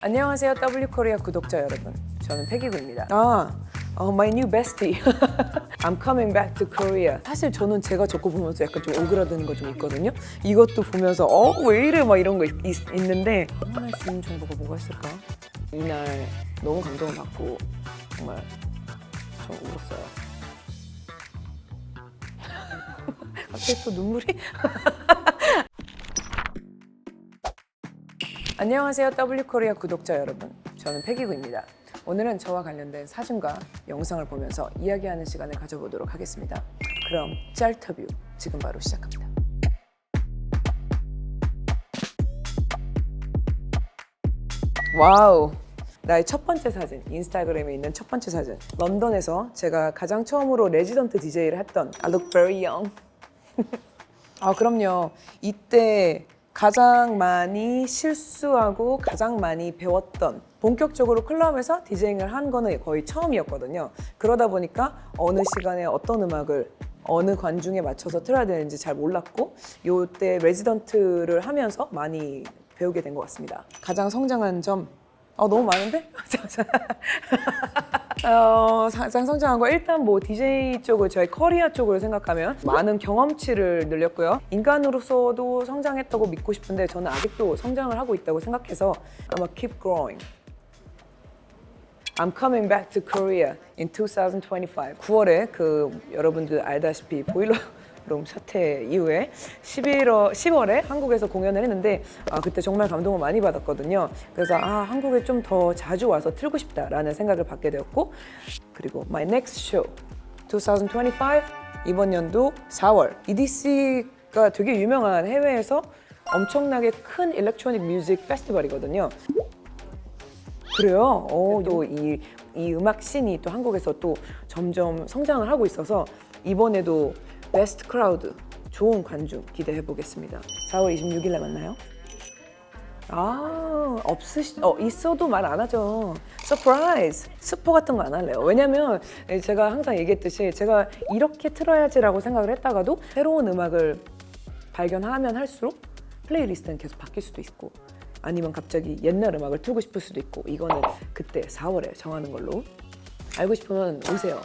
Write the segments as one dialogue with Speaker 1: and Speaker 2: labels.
Speaker 1: 안녕하세요, W코리아 구독자 여러분. 저는 패기구입니다. My new bestie. I'm coming back to Korea. 사실 저는 제가 저거 보면서 약간 좀 오그라드는 거 좀 있거든요. 이것도 보면서 왜 이래 막 이런 거 있는데 응원할 수 있는 정보가 뭐가 있을까? 이날 너무 감동을 받고 정말 좀 울었어요. 갑자기 또 눈물이? 안녕하세요, W코리아 구독자 여러분. 저는 패기구입니다. 오늘은 저와 관련된 사진과 영상을 보면서 이야기하는 시간을 가져보도록 하겠습니다. 그럼 짤터뷰 지금 바로 시작합니다. 와우! 나의 첫 번째 사진, 인스타그램에 있는 첫 번째 사진. 런던에서 제가 가장 처음으로 레지던트 DJ를 했던 I look very young. 그럼요. 이때 가장 많이 실수하고 가장 많이 배웠던, 본격적으로 클럽에서 디제잉을 한 거는 거의 처음이었거든요. 그러다 보니까 어느 시간에 어떤 음악을 어느 관중에 맞춰서 틀어야 되는지 잘 몰랐고, 요때 레지던트를 하면서 많이 배우게 된 것 같습니다. 가장 성장한 점, 너무 많은데? 가장 성장한 거 일단 뭐 DJ 쪽을 저희 커리어 쪽으로 생각하면 많은 경험치를 늘렸고요. 인간으로서도 성장했다고 믿고 싶은데 저는 아직도 성장을 하고 있다고 생각해서 아마 keep growing. I'm coming back to Korea in 2025. 9월에 여러분들 알다시피 보일러룸 사태 이후에 10월에 한국에서 공연을 했는데 그때 정말 감동을 많이 받았거든요. 그래서 한국에 좀 더 자주 와서 틀고 싶다라는 생각을 받게 되었고, 그리고 my next show 2025 이번 연도 4월 EDC가 되게 유명한 해외에서 엄청나게 큰 일렉트로닉 뮤직 페스티벌이거든요. 그래요. 또 이 음악 씬이 또 한국에서 또 점점 성장을 하고 있어서 이번에도 베스트 크라우드, 좋은 관중 기대해 보겠습니다. 4월 26일에 만나요. 있어도 말 안 하죠. 서프라이즈! 스포 같은 거 안 할래요. 왜냐면 제가 항상 얘기했듯이 제가 이렇게 틀어야지라고 생각을 했다가도 새로운 음악을 발견하면 할수록 플레이리스트는 계속 바뀔 수도 있고, 아니면 갑자기 옛날 음악을 틀고 싶을 수도 있고, 이거는 그때 4월에 정하는 걸로. 알고 싶으면 오세요,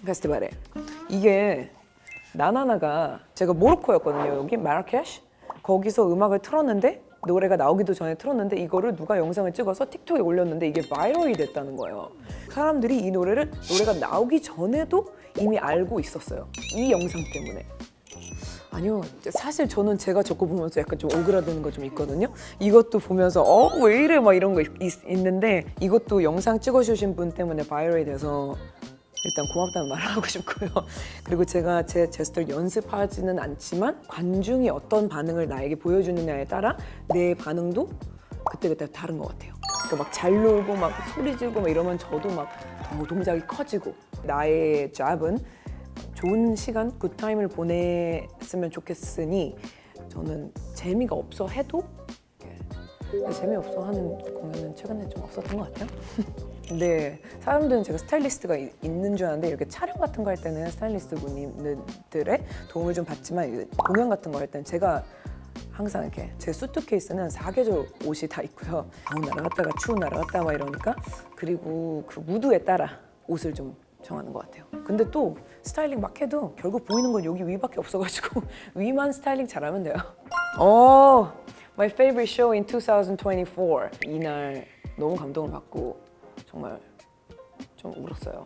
Speaker 1: 페스티벌에. 이게 나나나가, 제가 모로코였거든요. 여기 마라케시. 거기서 음악을 틀었는데, 노래가 나오기도 전에 틀었는데 이거를 누가 영상을 찍어서 틱톡에 올렸는데 이게 바이럴이 됐다는 거예요. 사람들이 이 노래가 나오기 전에도 이미 알고 있었어요. 이 영상 때문에. 아니요, 사실 저는 제가 저거 보면서 약간 좀 오그라드는 거 좀 있거든요. 이것도 보면서 왜 이래 막 이런 거 있는데, 이것도 영상 찍어주신 분 때문에 바이럴이 돼서 일단 고맙다는 말을 하고 싶고요. 그리고 제가 제 제스처를 연습하지는 않지만 관중이 어떤 반응을 나에게 보여주느냐에 따라 내 반응도 그때그때 다른 것 같아요. 그러니까 막 잘 놀고 막 소리 지르고 막 이러면 저도 막 더 동작이 커지고, 나의 잡은 좋은 시간, 굿타임을 보냈으면 좋겠으니 저는 재미가 없어 해도, 재미없어 하는 공연은 최근에 좀 없었던 것 같아요. 근데 사람들은 제가 스타일리스트가 있는 줄 아는데, 이렇게 촬영 같은 거 할 때는 스타일리스트 분들의 도움을 좀 받지만 공연 같은 거 할 때는 제가 항상 이렇게, 제 수트케이스는 4계절 옷이 다 있고요. 더운 나라 갔다가 추운 나라 갔다가 막 이러니까, 그리고 그 무드에 따라 옷을 좀 정하는 것 같아요. 근데 또 스타일링 막 해도 결국 보이는 건 여기 위밖에 없어가지고 위만 스타일링 잘하면 돼요. My favorite show in 2024. 이날 너무 감동을 받고 정말 좀 울었어요.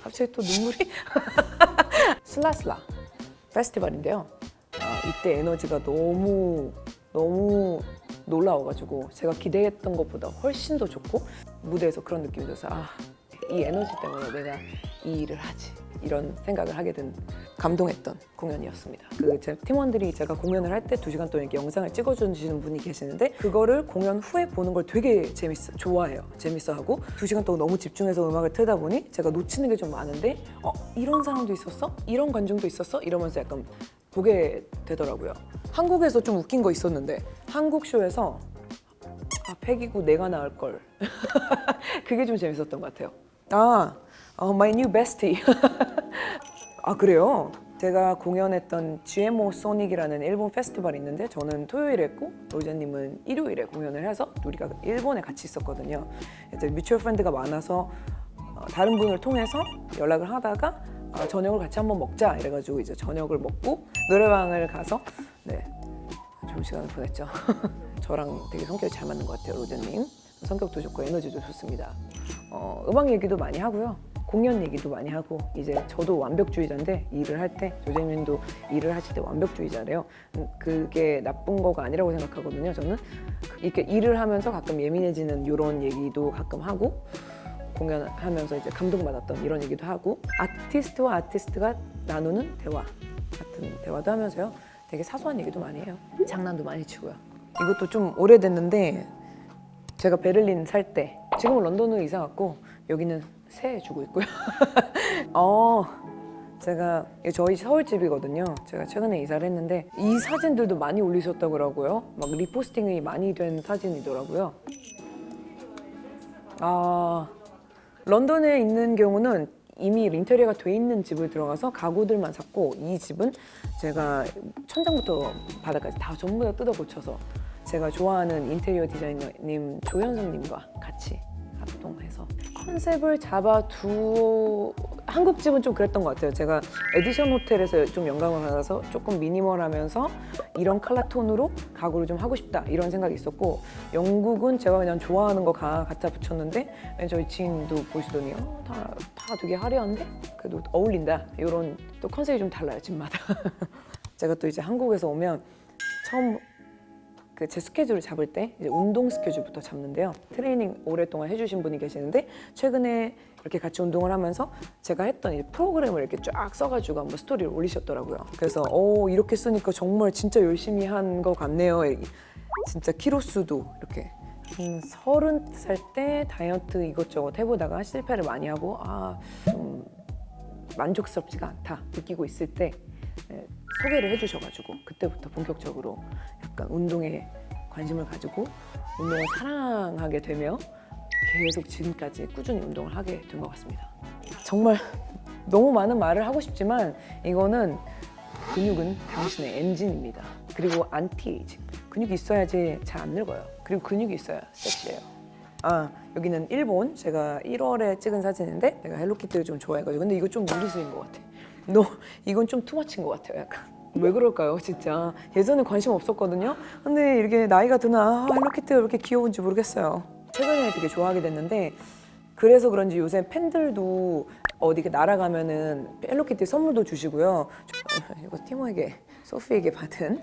Speaker 1: 갑자기 또 눈물이? 슬라슬라 페스티벌인데요. 이때 에너지가 너무 놀라워가지고 제가 기대했던 것보다 훨씬 더 좋고, 무대에서 그런 느낌이 들어서 이 에너지 때문에 내가 이 일을 하지, 이런 생각을 하게 된 감동했던 공연이었습니다. 제 팀원들이 제가 공연을 할 때 2시간 동안 이렇게 영상을 찍어주시는 분이 계시는데, 그거를 공연 후에 보는 걸 되게 좋아해요. 재밌어하고 2시간 동안 너무 집중해서 음악을 틀다 보니 제가 놓치는 게 좀 많은데 이런 사람도 있었어? 이런 관중도 있었어? 이러면서 약간 보게 되더라고요. 한국에서 좀 웃긴 거 있었는데, 한국 쇼에서 패기구 내가 나을 걸. 그게 좀 재밌었던 것 같아요. My new bestie. 그래요? 제가 공연했던 GMO 소닉이라는 일본 페스티벌이 있는데 저는 토요일에 했고 로제님은 일요일에 공연을 해서 우리가 일본에 같이 있었거든요. 이제 뮤추얼 프렌드가 많아서 다른 분을 통해서 연락을 하다가 저녁을 같이 한번 먹자 이래가지고 이제 저녁을 먹고 노래방을 가서 네, 좋은 시간을 보냈죠. 저랑 되게 성격이 잘 맞는 것 같아요, 로제님. 성격도 좋고 에너지도 좋습니다. 음악 얘기도 많이 하고요. 공연 얘기도 많이 하고 이제 저도 완벽주의자인데 일을 할 때 조재민도 일을 하실 때 완벽주의자래요. 그게 나쁜 거가 아니라고 생각하거든요. 저는 이렇게 일을 하면서 가끔 예민해지는 이런 얘기도 가끔 하고 공연하면서 이제 감동받았던 이런 얘기도 하고 아티스트와 아티스트가 나누는 대화 같은 대화도 하면서요. 되게 사소한 얘기도 많이 해요. 장난도 많이 치고요. 이것도 좀 오래됐는데 제가 베를린 살 때 지금은 런던으로 이사 갔고 여기는 새 주고 있고요. 제가 저희 서울집이거든요. 제가 최근에 이사를 했는데 이 사진들도 많이 올리셨다고요. 막 리포스팅이 많이 된 사진이더라고요. 런던에 있는 경우는 이미 인테리어가 돼 있는 집을 들어가서 가구들만 샀고 이 집은 제가 천장부터 바닥까지 다 전부 다 뜯어 고쳐서 제가 좋아하는 인테리어 디자이너님 조현성님과 같이 합동해서 컨셉을 한국 집은 좀 그랬던 것 같아요. 제가 에디션 호텔에서 좀 영감을 받아서 조금 미니멀하면서 이런 컬러 톤으로 가구를 좀 하고 싶다 이런 생각이 있었고 영국은 제가 그냥 좋아하는 거 갖다 붙였는데 저희 지인도 보시더니 다 되게 화려한데 그래도 어울린다 이런 또 컨셉이 좀 달라요 집마다. 제가 또 이제 한국에서 오면 처음 제 스케줄을 잡을 때 이제 운동 스케줄부터 잡는데요. 트레이닝 오랫동안 해주신 분이 계시는데 최근에 이렇게 같이 운동을 하면서 제가 했던 이 프로그램을 이렇게 쫙 써가지고 한번 스토리를 올리셨더라고요. 그래서 이렇게 쓰니까 정말 진짜 열심히 한 것 같네요. 진짜 키로수도 이렇게 30살 때 다이어트 이것저것 해보다가 실패를 많이 하고 좀 만족스럽지가 않다 느끼고 있을 때 소개를 해주셔가지고 그때부터 본격적으로 약간 운동에 관심을 가지고 운동을 사랑하게 되며 계속 지금까지 꾸준히 운동을 하게 된 것 같습니다. 정말 너무 많은 말을 하고 싶지만 이거는 근육은 당신의 엔진입니다. 그리고 안티에이징. 근육이 있어야지 잘 안 늙어요. 그리고 근육이 있어야 섹시해요. 여기는 일본. 제가 1월에 찍은 사진인데 내가 헬로키티를 좀 좋아해가지고 근데 이거 좀 무리수인 것 같아. 이건 좀 투머치인 것 같아요. 약간 왜 그럴까요 진짜. 예전에 관심 없었거든요. 근데 이렇게 나이가 드나 헬로키티가 왜 이렇게 귀여운지 모르겠어요. 최근에 되게 좋아하게 됐는데 그래서 그런지 요새 팬들도 어디 날아가면은 헬로키티 선물도 주시고요. 이거 티모에게 소피에게 받은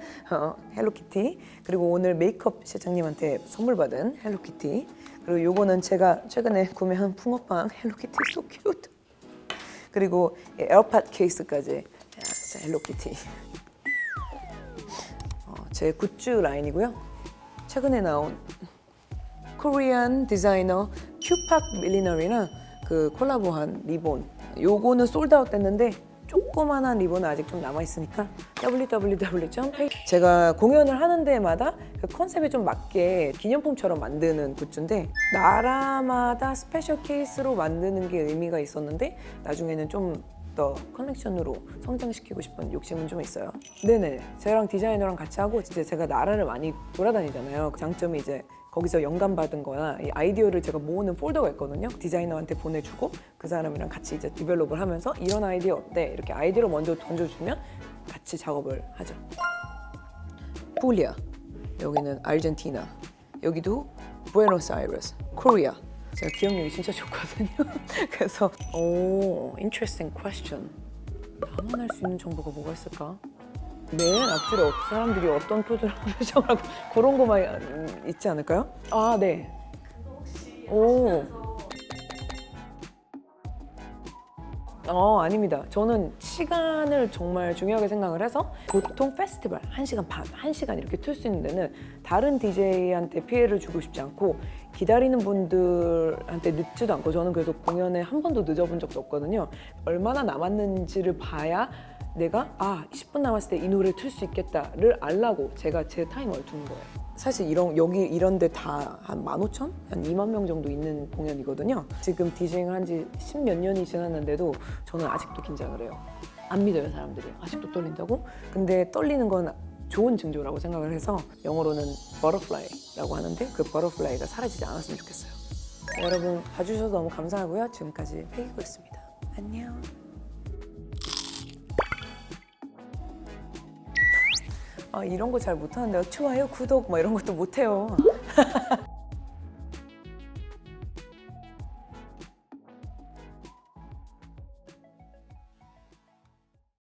Speaker 1: 헬로키티, 그리고 오늘 메이크업 실장님한테 선물 받은 헬로키티, 그리고 요거는 제가 최근에 구매한 붕어빵 헬로키티 so cute. 그리고 에어팟 케이스까지 진짜 헬로키티. 제 굿즈 라인이고요. 최근에 나온 코리안 디자이너 큐팍 밀리너리랑 그 콜라보한 리본. 요거는 솔드아웃 됐는데 조그만한 리본은 아직 좀 남아있으니까 www. 제가 공연을 하는 데마다 그 컨셉에 좀 맞게 기념품처럼 만드는 굿즈인데 나라마다 스페셜 케이스로 만드는 게 의미가 있었는데 나중에는 좀 더 컬렉션으로 성장시키고 싶은 욕심은 좀 있어요. 네네, 저랑 디자이너랑 같이 하고 진짜 제가 나라를 많이 돌아다니잖아요. 그 장점이 이제 거기서 영감받은 거나 이 아이디어를 제가 모으는 폴더가 있거든요. 디자이너한테 보내주고 그 사람이랑 같이 이제 디벨롭을 하면서 이런 아이디어 어때? 이렇게 아이디어를 먼저 던져주면 같이 작업을 하죠. 풀리아, 여기는 아르헨티나, 여기도 부에노스아이레스, 코리아. 제가 기억력이 진짜 좋거든요. 그래서 interesting question. 당황할 수 있는 정보가 뭐가 있을까? 맨 앞줄에 사람들이 어떤 표정을 하고 그런 거만 있지 않을까요? 네. 아닙니다. 저는 시간을 정말 중요하게 생각을 해서 보통 페스티벌 1시간 반, 1시간 이렇게 틀 수 있는 데는 다른 DJ한테 피해를 주고 싶지 않고 기다리는 분들한테 늦지도 않고 저는 그래서 공연에 한 번도 늦어본 적도 없거든요. 얼마나 남았는지를 봐야 내가 10분 남았을 때 이 노래를 틀 수 있겠다를 알라고 제가 제 타이머를 두는 거예요. 사실 이런 데 다 한 15,000? 한 2만 명 정도 있는 공연이거든요. 지금 디제잉을 한 지 10몇 년이 지났는데도 저는 아직도 긴장을 해요. 안 믿어요, 사람들이. 아직도 떨린다고? 근데 떨리는 건 좋은 징조라고 생각을 해서 영어로는 butterfly라고 하는데 그 butterfly가 사라지지 않았으면 좋겠어요. 네, 여러분 봐주셔서 너무 감사하고요. 지금까지 패기구였습니다. 안녕. 이런 거 잘 못하는데요. 좋아요, 구독 뭐 이런 것도 못해요.